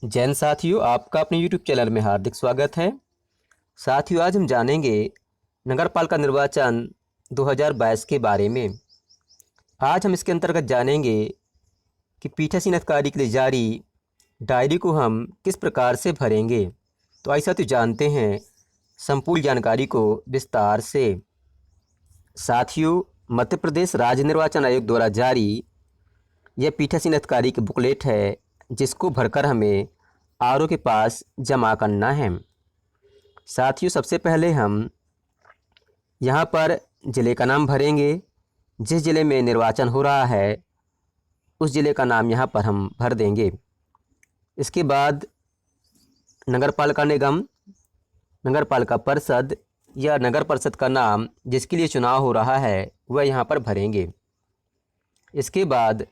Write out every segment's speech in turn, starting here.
जैन साथियों, आपका अपने YouTube चैनल में हार्दिक स्वागत है। साथियों, आज हम जानेंगे नगरपालिका निर्वाचन 2022 के बारे में। आज हम इसके अंतर्गत जानेंगे कि पीठासीन अधिकारी के लिए जारी डायरी को हम किस प्रकार से भरेंगे। तो आइए साथियों जानते हैं संपूर्ण जानकारी को विस्तार से। साथियों, मध्य प्रदेश राज्य निर्वाचन आयोग द्वारा जारी यह पीठासीन अधिकारी की बुकलेट है, जिसको भरकर हमें आरओ के पास जमा करना है। साथियों, सबसे पहले हम यहाँ पर ज़िले का नाम भरेंगे। जिस ज़िले में निर्वाचन हो रहा है उस ज़िले का नाम यहाँ पर हम भर देंगे। इसके बाद नगरपालिका निगम, नगरपालिका परिषद या नगर परिषद का नाम जिसके लिए चुनाव हो रहा है वह यहाँ पर भरेंगे। इसके बाद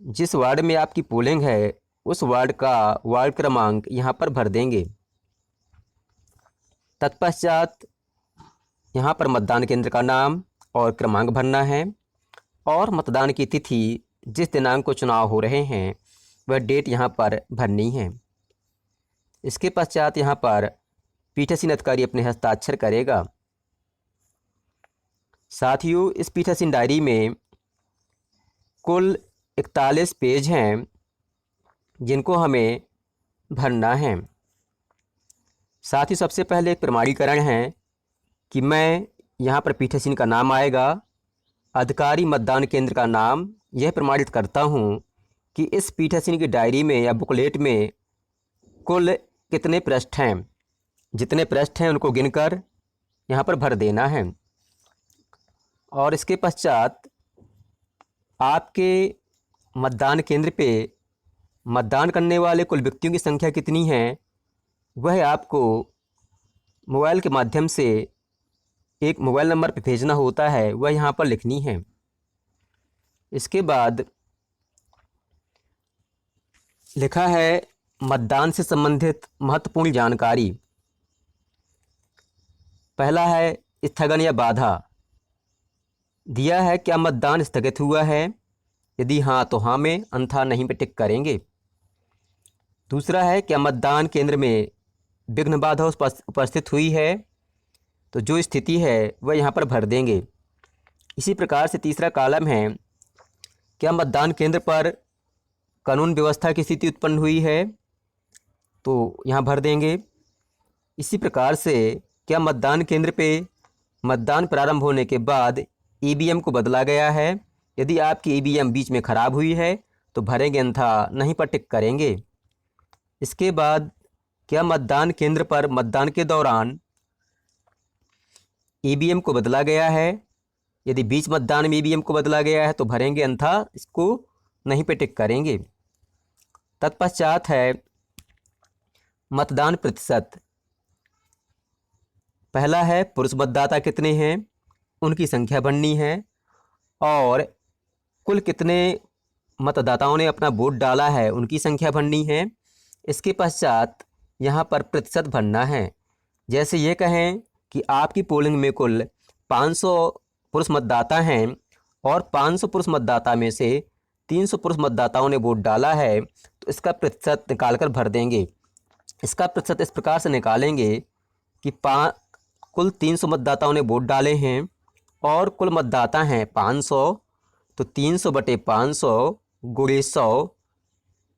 जिस वार्ड में आपकी पोलिंग है उस वार्ड का वार्ड क्रमांक यहाँ पर भर देंगे। तत्पश्चात यहाँ पर मतदान केंद्र का नाम और क्रमांक भरना है और मतदान की तिथि, जिस दिनांक को चुनाव हो रहे हैं वह डेट यहाँ पर भरनी है। इसके पश्चात यहाँ पर पीठासीन अधिकारी अपने हस्ताक्षर करेगा। साथियों, इस पीठासीन डायरी में कुल 41 पेज हैं जिनको हमें भरना है। साथ ही सबसे पहले एक प्रमाणीकरण है कि मैं यहाँ पर पीठासीन का नाम आएगा, अधिकारी मतदान केंद्र का नाम। यह प्रमाणित करता हूँ कि इस पीठासीन की डायरी में या बुकलेट में कुल कितने पृष्ठ हैं। जितने पृष्ठ हैं उनको गिनकर यहाँ पर भर देना है। और इसके पश्चात आपके मतदान केंद्र पे मतदान करने वाले कुल व्यक्तियों की संख्या कितनी है वह आपको मोबाइल के माध्यम से एक मोबाइल नंबर पर भेजना होता है, वह यहाँ पर लिखनी है। इसके बाद लिखा है मतदान से संबंधित महत्वपूर्ण जानकारी। पहला है स्थगन या बाधा। दिया है क्या मतदान स्थगित हुआ है, यदि हाँ तो हाँ में, अन्यथा नहीं पे टिक करेंगे। दूसरा है क्या मतदान केंद्र में विघ्न बाधा उपस्थित हुई है, तो जो स्थिति है वह यहाँ पर भर देंगे। इसी प्रकार से तीसरा कॉलम है क्या मतदान केंद्र पर कानून व्यवस्था की स्थिति उत्पन्न हुई है, तो यहाँ भर देंगे। इसी प्रकार से क्या मतदान केंद्र पे मतदान प्रारंभ होने के बाद ईवीएम को बदला गया है, यदि आपकी ईवीएम बीच में ख़राब हुई है तो भरेंगे, अन्यथा नहीं पर टिक करेंगे। इसके बाद क्या मतदान केंद्र पर मतदान के दौरान ईवीएम को बदला गया है, यदि बीच मतदान में ईवीएम को बदला गया है तो भरेंगे, अन्यथा इसको नहीं पे टिक करेंगे। तत्पश्चात है मतदान प्रतिशत। पहला है पुरुष मतदाता कितने हैं, उनकी संख्या भरनी है और कुल कितने मतदाताओं ने अपना वोट डाला है उनकी संख्या भरनी है। इसके पश्चात यहाँ पर प्रतिशत भरना है। जैसे ये कहें कि आपकी पोलिंग में कुल 500 पुरुष मतदाता हैं और 500 पुरुष मतदाता में से 300 पुरुष मतदाताओं ने वोट डाला है, तो इसका प्रतिशत निकाल कर भर देंगे। इसका प्रतिशत इस प्रकार से निकालेंगे कि कुल 300 मतदाताओं ने वोट डाले हैं और कुल मतदाता हैं 500, तो 300 बटे 500 गुणे 100,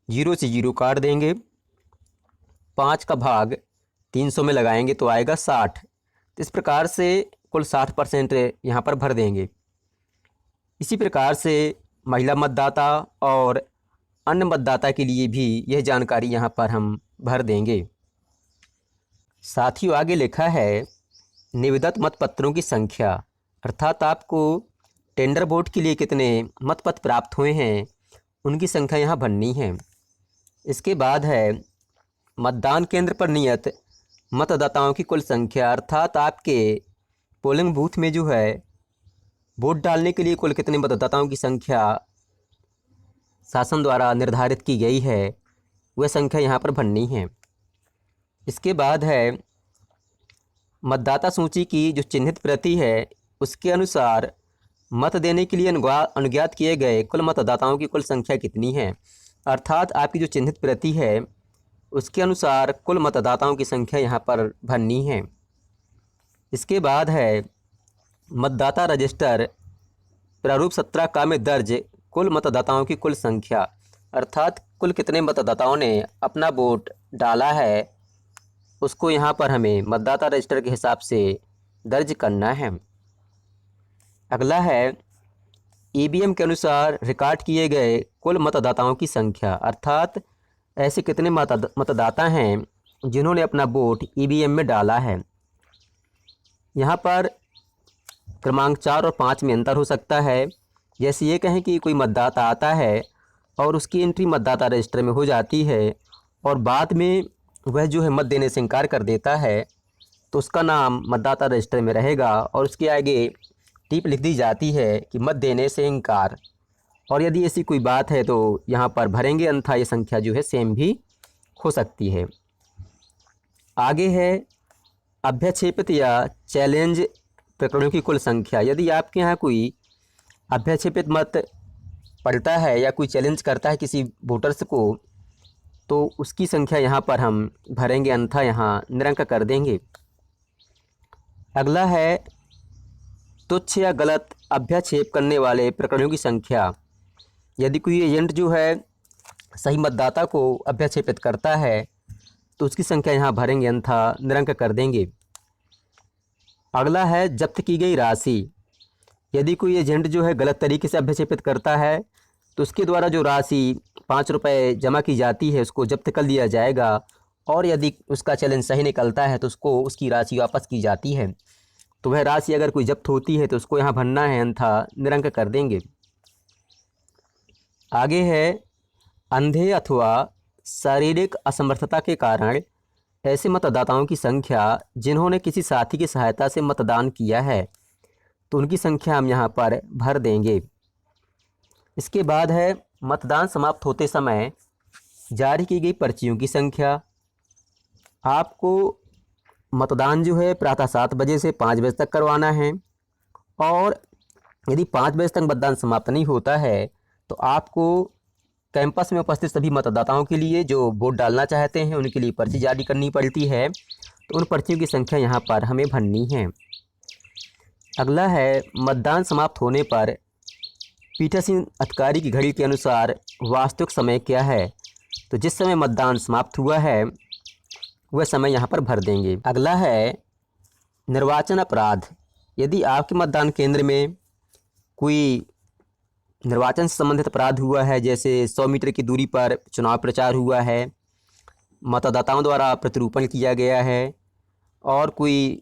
0 से 0 काट देंगे। 5 का भाग 300 में लगाएंगे तो आएगा 60। तो इस प्रकार से कुल 60% यहाँ पर भर देंगे। इसी प्रकार से महिला मतदाता और अन्य मतदाता के लिए भी यह जानकारी यहाँ पर हम भर देंगे। साथियों, आगे लिखा है निविदित मतपत्रों की संख्या, अर्थात आपको टेंडर वोट के लिए कितने मतपत्र प्राप्त हुए हैं उनकी संख्या यहाँ भरनी है। इसके बाद है मतदान केंद्र पर नियत मतदाताओं की कुल संख्या, अर्थात आपके पोलिंग बूथ में जो है वोट डालने के लिए कुल कितने मतदाताओं की संख्या शासन द्वारा निर्धारित की गई है वह संख्या यहाँ पर भरनी है। इसके बाद है मतदाता सूची की जो चिन्हित प्रति है उसके अनुसार मत देने के लिए अनुज्ञात किए गए कुल मतदाताओं की कुल संख्या कितनी है, अर्थात आपकी जो चिन्हित प्रति है उसके अनुसार कुल मतदाताओं की संख्या यहाँ पर भरनी है। इसके बाद है मतदाता रजिस्टर प्रारूप 17 का में दर्ज कुल मतदाताओं की कुल संख्या, अर्थात कुल कितने मतदाताओं ने अपना वोट डाला है उसको यहाँ पर हमें मतदाता रजिस्टर के हिसाब से दर्ज करना है। अगला है ईवीएम के अनुसार रिकॉर्ड किए गए कुल मतदाताओं की संख्या, अर्थात ऐसे कितने मतदाता हैं जिन्होंने अपना वोट ईवीएम में डाला है। यहाँ पर क्रमांक 4 और 5 में अंतर हो सकता है। जैसे ये कहें कि कोई मतदाता आता है और उसकी एंट्री मतदाता रजिस्टर में हो जाती है और बाद में वह जो है मत देने से इनकार कर देता है, तो उसका नाम मतदाता रजिस्टर में रहेगा और उसके आगे टिप लिख दी जाती है कि मत देने से इनकार। और यदि ऐसी कोई बात है तो यहाँ पर भरेंगे, अन्यथा ये संख्या जो है सेम भी हो सकती है। आगे है अभ्याक्षेपित या चैलेंज प्रकरणों की कुल संख्या। यदि आपके यहाँ कोई अभ्याक्षेपित मत पड़ता है या कोई चैलेंज करता है किसी वोटर्स को, तो उसकी संख्या यहाँ पर हम भरेंगे, अन्यथा यहाँ निरंक कर देंगे। अगला है तुच्छ या गलत अभ्याक्षेप करने वाले प्रकरणों की संख्या। यदि कोई एजेंट जो है सही मतदाता को अभ्याक्षेपित करता है तो उसकी संख्या यहाँ भरेंगे, अन्यथा निरंक कर देंगे। अगला है जब्त की गई राशि। यदि कोई एजेंट जो है गलत तरीके से अभ्याक्षेपित करता है तो उसके द्वारा जो राशि 5 रुपये जमा की जाती है उसको जब्त कर लिया जाएगा, और यदि उसका चैलेंज सही निकलता है तो उसको उसकी राशि वापस की जाती है। तो वह राशि अगर कोई जब्त होती है तो उसको यहाँ भरना है, अन्यथा निरंक कर देंगे। आगे है अंधे अथवा शारीरिक असमर्थता के कारण ऐसे मतदाताओं की संख्या जिन्होंने किसी साथी की सहायता से मतदान किया है, तो उनकी संख्या हम यहाँ पर भर देंगे। इसके बाद है मतदान समाप्त होते समय जारी की गई पर्चियों की संख्या। आपको मतदान जो है प्रातः 7 बजे से 5 बजे तक करवाना है, और यदि 5 बजे तक मतदान समाप्त नहीं होता है तो आपको कैंपस में उपस्थित सभी मतदाताओं के लिए जो वोट डालना चाहते हैं उनके लिए पर्ची जारी करनी पड़ती है। तो उन पर्चियों की संख्या यहाँ पर हमें भरनी है। अगला है मतदान समाप्त होने पर पीठासीन अधिकारी की घड़ी के अनुसार वास्तविक समय क्या है। तो जिस समय मतदान समाप्त हुआ है वह समय यहाँ पर भर देंगे। अगला है निर्वाचन अपराध। यदि आपके मतदान केंद्र में कोई निर्वाचन से संबंधित अपराध हुआ है, जैसे 100 मीटर की दूरी पर चुनाव प्रचार हुआ है, मतदाताओं द्वारा प्रतिरूपण किया गया है, और कोई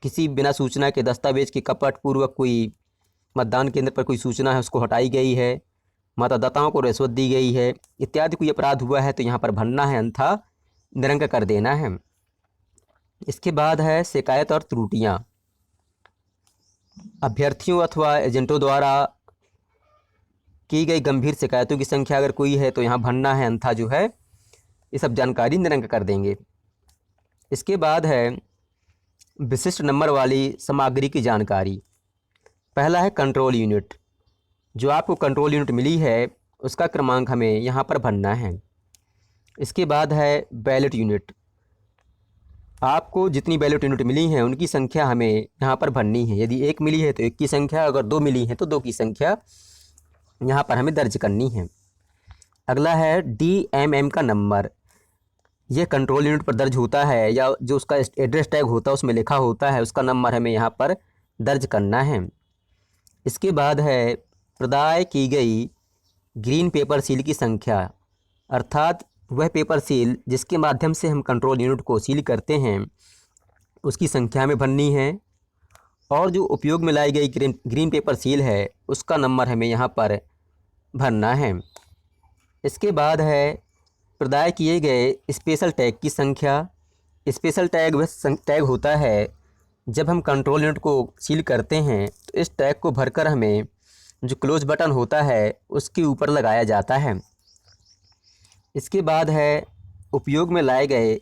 किसी बिना सूचना के दस्तावेज के कपट पूर्वक कोई मतदान केंद्र पर कोई सूचना है उसको हटाई गई है, मतदाताओं को रिश्वत दी गई है, इत्यादि कोई अपराध हुआ है तो यहाँ पर भरना है, अन्यथा निरंक कर देना है। इसके बाद है शिकायत और त्रुटियाँ। अभ्यर्थियों अथवा एजेंटों द्वारा की गई गंभीर शिकायतों की संख्या अगर कोई है तो यहाँ भरना है, अन्यथा जो है ये सब जानकारी निरंक कर देंगे। इसके बाद है विशिष्ट नंबर वाली सामग्री की जानकारी। पहला है कंट्रोल यूनिट। जो आपको कंट्रोल यूनिट मिली है उसका क्रमांक हमें यहाँ पर भरना है। इसके बाद है बैलेट यूनिट। आपको जितनी बैलेट यूनिट मिली हैं उनकी संख्या हमें यहाँ पर भरनी है। यदि 1 मिली है तो 1 की संख्या, अगर 2 मिली है तो 2 की संख्या यहाँ पर हमें दर्ज करनी है। अगला है DMM का नंबर। यह कंट्रोल यूनिट पर दर्ज होता है या जो उसका एड्रेस टैग होता है उसमें लिखा होता है, उसका नंबर हमें यहाँ पर दर्ज करना है। इसके बाद है प्रदाय की गई ग्रीन पेपर सील की संख्या, अर्थात वह पेपर सील जिसके माध्यम से हम कंट्रोल यूनिट को सील करते हैं उसकी संख्या हमें भरनी है, और जो उपयोग में लाई गई ग्रीन पेपर सील है उसका नंबर हमें यहाँ पर भरना है। इसके बाद है प्रदाय किए गए स्पेशल टैग की संख्या। स्पेशल टैग वह टैग होता है जब हम कंट्रोल यूनिट को सील करते हैं तो इस टैग को भरकर हमें जो क्लोज बटन होता है उसके ऊपर लगाया जाता है। इसके बाद है उपयोग में लाए गए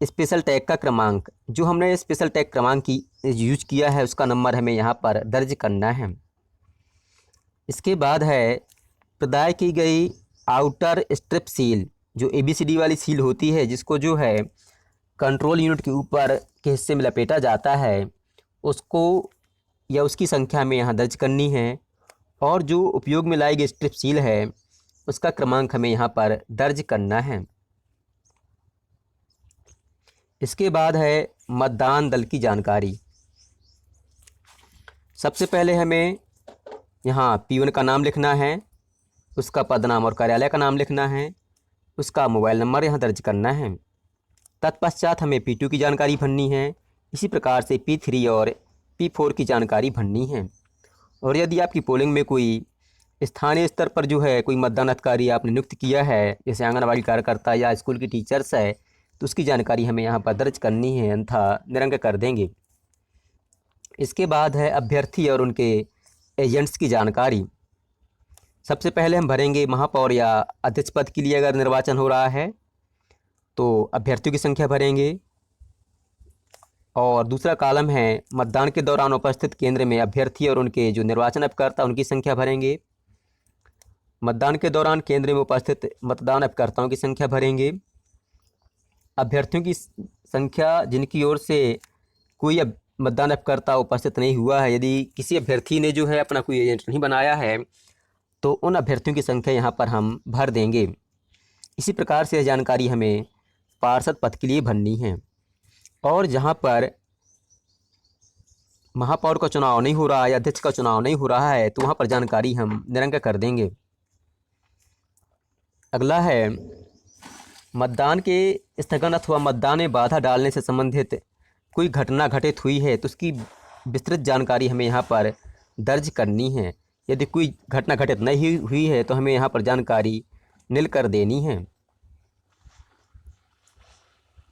स्पेशल टैग का क्रमांक। जो हमने स्पेशल टैग क्रमांक की यूज किया है उसका नंबर हमें यहाँ पर दर्ज करना है। इसके बाद है प्रदाय की गई आउटर स्ट्रिप सील। जो ABCD वाली सील होती है, जिसको जो है कंट्रोल यूनिट के ऊपर के हिस्से में लपेटा जाता है, उसको या उसकी संख्या हमें यहाँ दर्ज करनी है। और जो उपयोग में लाई गई स्ट्रिप सील है, उसका क्रमांक हमें यहाँ पर दर्ज करना है। इसके बाद है मतदान दल की जानकारी। सबसे पहले हमें यहाँ P1 का नाम लिखना है, उसका पदनाम और कार्यालय का नाम लिखना है, उसका मोबाइल नंबर यहाँ दर्ज करना है। तत्पश्चात हमें P2 की जानकारी भरनी है। इसी प्रकार से P3 और P4 की जानकारी भरनी है। और यदि आपकी पोलिंग में कोई स्थानीय स्तर पर जो है कोई मतदान अधिकारी आपने नियुक्त किया है, जैसे आंगनबाड़ी कार्यकर्ता या स्कूल की टीचर्स है, तो उसकी जानकारी हमें यहाँ पर दर्ज करनी है, अन्यथा निरंक कर देंगे। इसके बाद है अभ्यर्थी और उनके एजेंट्स की जानकारी। सबसे पहले हम भरेंगे महापौर या अध्यक्ष पद के लिए अगर निर्वाचन हो रहा है तो अभ्यर्थियों की संख्या भरेंगे। और दूसरा कॉलम है मतदान के दौरान उपस्थित केंद्र में अभ्यर्थी और उनके जो निर्वाचन अभिकर्ता उनकी संख्या भरेंगे। मतदान के दौरान केंद्र में उपस्थित मतदान अभिकर्ताओं की संख्या भरेंगे। अभ्यर्थियों की संख्या जिनकी ओर से कोई मतदान अभिकर्ता उपस्थित नहीं हुआ है, यदि किसी अभ्यर्थी ने जो है अपना कोई एजेंट नहीं बनाया है, तो उन अभ्यर्थियों की संख्या यहाँ पर हम भर देंगे। इसी प्रकार से यह जानकारी हमें पार्षद पद के लिए भरनी है। और जहाँ पर महापौर का चुनाव नहीं हो रहा है या अध्यक्ष का चुनाव नहीं हो रहा है, तो वहाँ पर जानकारी हम निरंक कर देंगे। अगला है मतदान के स्थगन अथवा मतदान में बाधा डालने से संबंधित कोई घटना घटित हुई है, तो उसकी विस्तृत जानकारी हमें यहाँ पर दर्ज करनी है। यदि कोई घटना घटित नहीं हुई है तो हमें यहाँ पर जानकारी नील कर देनी है।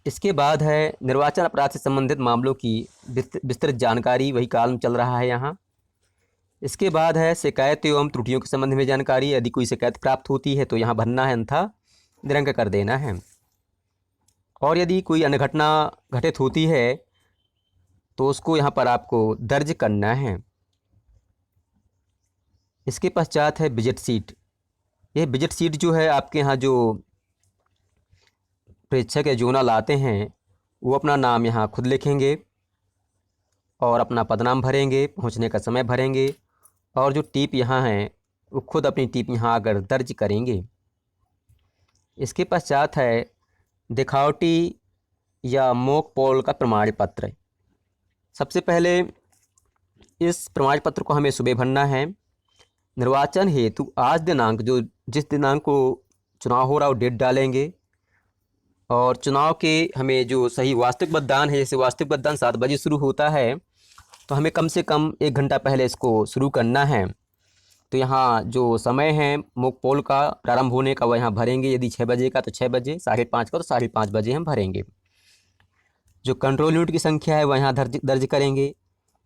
इसके बाद है निर्वाचन अपराध से संबंधित मामलों की विस्तृत जानकारी, वही कॉलम चल रहा है यहाँ। इसके बाद है शिकायत एवं त्रुटियों के संबंध में जानकारी। यदि कोई शिकायत प्राप्त होती है तो यहाँ भरना है, अन्यथा निरंक कर देना है। और यदि कोई अन्य घटना घटित होती है तो उसको यहाँ पर आपको दर्ज करना है। इसके पश्चात है विजिट सीट। यह विजिट सीट जो है आपके यहाँ जो प्रेक्षक या जोनल आते हैं, वो अपना नाम यहाँ खुद लिखेंगे और अपना पदनाम भरेंगे, पहुँचने का समय भरेंगे, और जो टिप यहाँ है वो खुद अपनी टिप यहाँ आकर दर्ज करेंगे। इसके पश्चात है दिखावटी या मॉक पोल का प्रमाण पत्र। सबसे पहले इस प्रमाण पत्र को हमें सुबह भरना है। निर्वाचन हेतु आज दिनांक, जो जिस दिनांक को चुनाव हो रहा है वो डेट डालेंगे। और चुनाव के हमें जो सही वास्तविक मतदान है, जैसे वास्तविक मतदान 7 बजे शुरू होता है, तो हमें कम से कम 1 घंटा पहले इसको शुरू करना है। तो यहाँ जो समय है मॉक पोल का प्रारंभ होने का, वह यहाँ भरेंगे। यदि 6 बजे का तो 6 बजे, 5:30 का तो 5:30 बजे हम भरेंगे। जो कंट्रोल यूनिट की संख्या है वह यहाँ दर्ज करेंगे।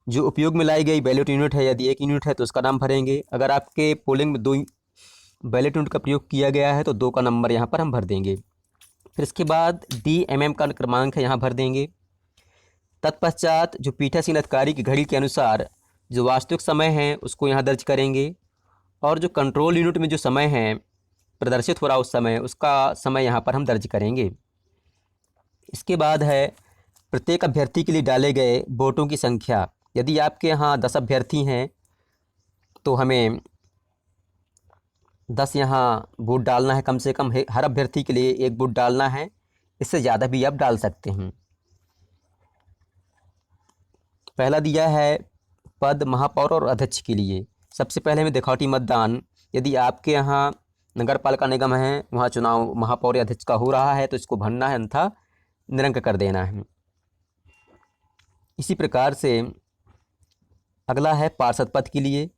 जो उपयोग में लाई गई बैलेट यूनिट है, यदि 1 यूनिट है तो उसका नाम भरेंगे। अगर आपके पोलिंग में 2 बैलेट यूनिट का प्रयोग किया गया है तो 2 का नंबर यहाँ पर हम भर देंगे। फिर इसके बाद DMM का क्रमांक है यहाँ भर देंगे। तत्पश्चात जो पीठासीन अधिकारी की घड़ी के अनुसार जो वास्तविक समय है उसको यहाँ दर्ज करेंगे। और जो कंट्रोल यूनिट में जो समय है प्रदर्शित हो रहा उस समय, उसका समय यहाँ पर हम दर्ज करेंगे। इसके बाद है प्रत्येक अभ्यर्थी के लिए डाले गए वोटों की संख्या। यदि आपके यहाँ 10 अभ्यर्थी हैं तो हमें 10 यहाँ वोट डालना है कम से कम। हर अभ्यर्थी के लिए 1 वोट डालना है, इससे ज़्यादा भी आप डाल सकते हैं। पहला दिया है पद महापौर और अध्यक्ष के लिए। सबसे पहले हमें दिखावटी मतदान। यदि आपके यहाँ नगर पालिका निगम है, वहाँ चुनाव महापौर या अध्यक्ष का हो रहा है तो इसको भरना है, अन्यथा निरंक कर देना है। इसी प्रकार से अगला है पार्षद पद के लिए।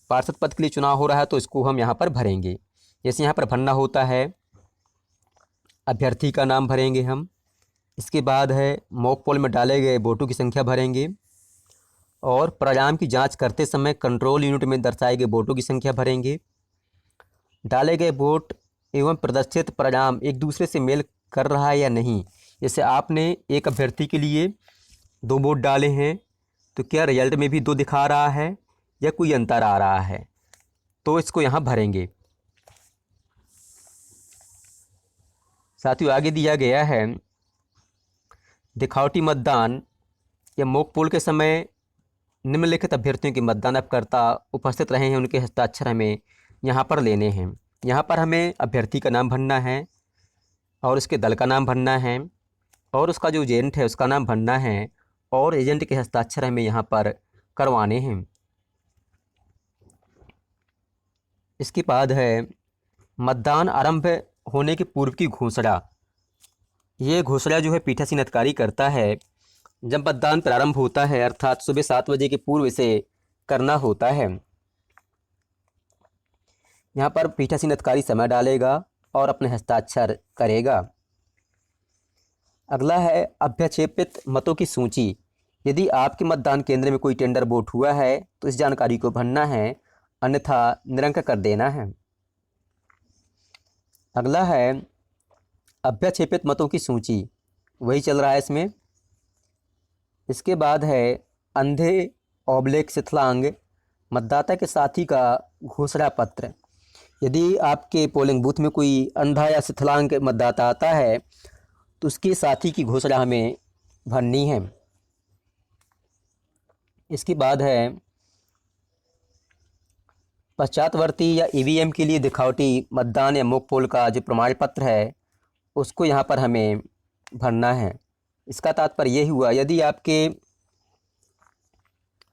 पार्षद पद के लिए चुनाव हो रहा है तो इसको हम यहाँ पर भरेंगे। जैसे यहाँ पर भरना होता है, अभ्यर्थी का नाम भरेंगे हम। इसके बाद है मॉक पोल में डाले गए वोटों की संख्या भरेंगे। और परिणाम की जांच करते समय कंट्रोल यूनिट में दर्शाए गए वोटों की संख्या भरेंगे। डाले गए वोट एवं प्रदर्शित परिणाम एक दूसरे से मेल कर रहा है या नहीं। जैसे आपने एक अभ्यर्थी के लिए 2 वोट डाले हैं, तो क्या रिजल्ट में भी 2 दिखा रहा है या कोई अंतर आ रहा है, तो इसको यहाँ भरेंगे। साथियों आगे दिया गया है, दिखावटी मतदान या मॉक पोल के समय निम्नलिखित अभ्यर्थियों के मतदान अपकर्ता उपस्थित रहे हैं, उनके हस्ताक्षर हमें यहाँ पर लेने हैं। यहाँ पर हमें अभ्यर्थी का नाम भरना है और उसके दल का नाम भरना है और उसका जो एजेंट है उसका नाम भरना है और एजेंट के हस्ताक्षर हमें यहाँ पर करवाने हैं। इसके बाद है मतदान आरंभ होने के पूर्व की घोषणा। ये घोषणा जो है पीठासीन अधिकारी करता है जब मतदान प्रारंभ होता है, अर्थात सुबह 7 बजे के पूर्व इसे करना होता है। यहाँ पर पीठासीन अधिकारी समय डालेगा और अपने हस्ताक्षर करेगा। अगला है अभ्यक्षेपित मतों की सूची। यदि आपके मतदान केंद्र में कोई टेंडर वोट हुआ है तो इस जानकारी को भरना है, अन्यथा निरंक कर देना है। अगला है अभ्यक्षेपित मतों की सूची, वही चल रहा है इसमें। इसके बाद है अंधे शिथिलांग मतदाता के साथी का घोषणा पत्र। यदि आपके पोलिंग बूथ में कोई अंधा या शिथिलांग मतदाता आता है तो उसके साथी की घोषणा हमें भरनी है। इसके बाद है पश्चातवर्ती या ईवीएम के लिए दिखावटी मतदान या मॉक पोल का जो प्रमाण पत्र है उसको यहाँ पर हमें भरना है। इसका तात्पर्य यही हुआ, यदि आपके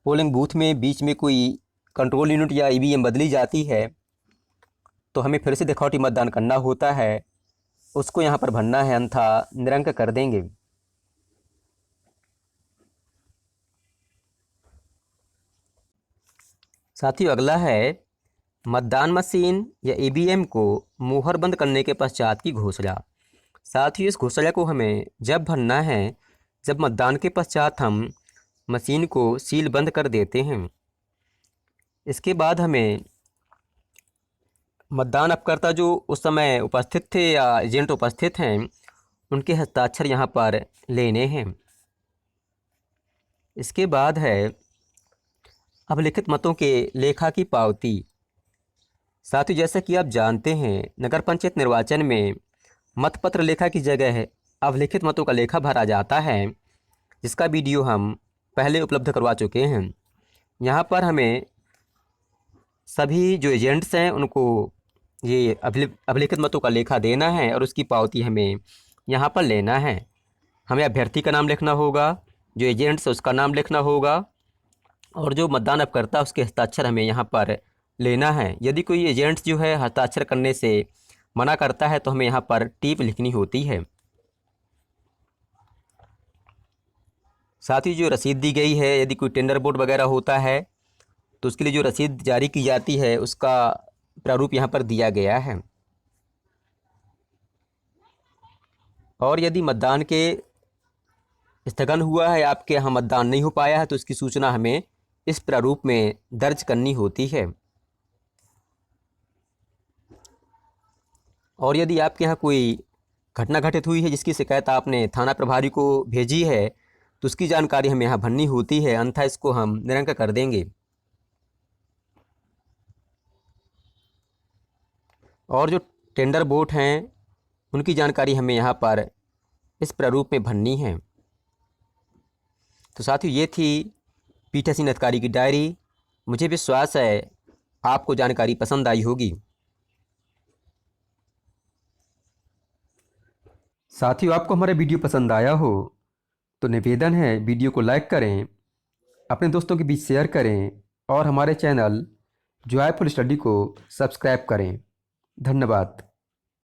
पोलिंग बूथ में बीच में कोई कंट्रोल यूनिट या ईवीएम बदली जाती है तो हमें फिर से दिखावटी मतदान करना होता है, उसको यहाँ पर भरना है, अन्यथा निरंक कर देंगे। साथियों अगला है मतदान मशीन या ईवीएम को मुहर बंद करने के पश्चात की घोषणा। साथियों इस घोषणा को हमें जब भरना है जब मतदान के पश्चात हम मशीन को सील बंद कर देते हैं। इसके बाद हमें मतदान अपकर्ता जो उस समय उपस्थित थे या एजेंट उपस्थित हैं उनके हस्ताक्षर यहाँ पर लेने हैं। इसके बाद है अभिलिखित मतों के लेखा की पावती। साथियों जैसा कि आप जानते हैं नगर पंचायत निर्वाचन में मतपत्र लेखा की जगह अभिलिखित मतों का लेखा भरा जाता है, जिसका वीडियो हम पहले उपलब्ध करवा चुके हैं। यहाँ पर हमें सभी जो एजेंट्स हैं उनको ये अभिलिखित मतों का लेखा देना है और उसकी पावती हमें यहाँ पर लेना है। हमें अभ्यर्थी का नाम लिखना होगा, जो एजेंट्स है उसका नाम लिखना होगा और जो मतदान अपकर्ता उसके हस्ताक्षर हमें यहाँ पर लेना है। यदि कोई एजेंट्स जो है हस्ताक्षर करने से मना करता है तो हमें यहाँ पर टिप लिखनी होती है। साथ ही जो रसीद दी गई है, यदि कोई टेंडर बोर्ड वगैरह होता है तो उसके लिए जो रसीद जारी की जाती है उसका प्रारूप यहाँ पर दिया गया है। और यदि मतदान के स्थगन हुआ है, आपके यहाँ मतदान नहीं हो पाया है, तो इसकी सूचना हमें इस प्रारूप में दर्ज करनी होती है। और यदि आपके यहाँ कोई घटना घटित हुई है जिसकी शिकायत आपने थाना प्रभारी को भेजी है तो उसकी जानकारी हमें यहाँ भरनी होती है, अन्यथा इसको हम निरंक कर देंगे। और जो टेंडर बोर्ड हैं उनकी जानकारी हमें यहाँ पर इस प्रारूप में भरनी है। तो साथियों ये थी पीठासीन अधिकारी की डायरी। मुझे विश्वास है आपको जानकारी पसंद आई होगी। साथियों आपको हमारा वीडियो पसंद आया हो तो निवेदन है वीडियो को लाइक करें, अपने दोस्तों के बीच शेयर करें और हमारे चैनल जॉयफुल स्टडी को सब्सक्राइब करें। धन्यवाद।